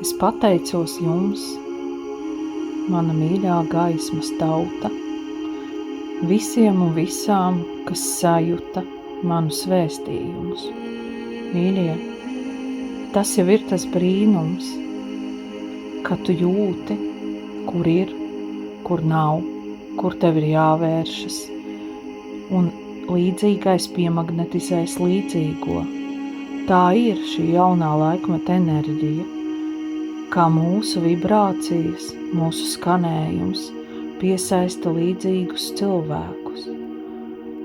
Es pateicos jums, mana mīļā gaismas tauta, visiem un visām, kas sajuta manus vēstījumus. Mīļie, tas jau ir tas brīnums, ka tu jūti, kur ir, kur nav, kur tev ir jāvēršas, un līdzīgais piemagnetizēs līdzīgo. Tā ir šī jaunā laikmeta enerģija, kā mūsu vibrācijas, mūsu skanējums piesaista līdzīgus cilvēkus.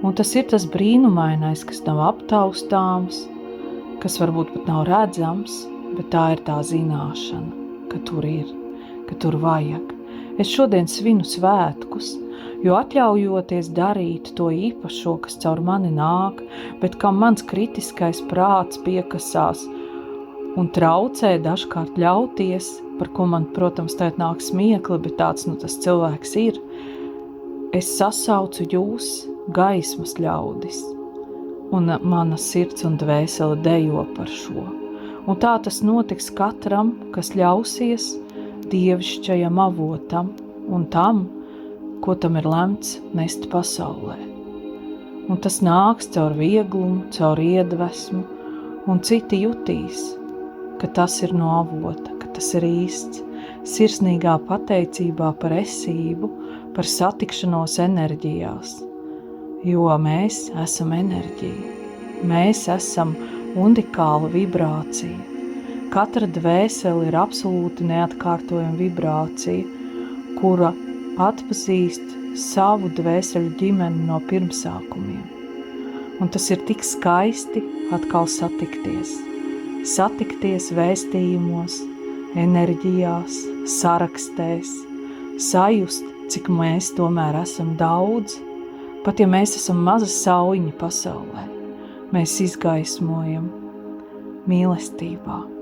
Un tas ir tas brīnumainais, kas nav aptaustāms, kas varbūt pat nav redzams, bet tā ir tā zināšana, ka tur ir, ka tur vajag. Es šodien svinu svētkus, jo atļaujoties darīt to īpašo, kas caur mani nāk, bet kam mans kritiskais prāts piekasās un traucē dažkārt ļauties, par ko man, protams, tēt nāk smiekli, bet tāds tas cilvēks ir. Es sasaucu jūs, gaismas ļaudis, un mana sirds un dvēsele dejo par šo. Un tā tas notiks katram, kas ļausies dievišķajam avotam un tam, ko tam ir lemts nest pasaulē. Un tas nāks caur vieglumu, caur iedvesmu, un citi jutīs, ka tas ir no avota, ka tas ir īsts, sirsnīgā pateicībā par esību, par satikšanos enerģijās. Jo mēs esam enerģija, mēs esam unikāla vibrācija. Katra dvēsele ir absolūti neatkārtojama vibrācija, kura atpazīst savu dvēseļu ģimeni no pirmsākumiem. Un tas ir tik skaisti atkal satikties. Satikties vēstījumos, enerģijās, sarakstēs, sajust, cik mēs tomēr esam daudz, pat ja mēs esam maza sauļiņa pasaulē, mēs izgaismojam mīlestībā.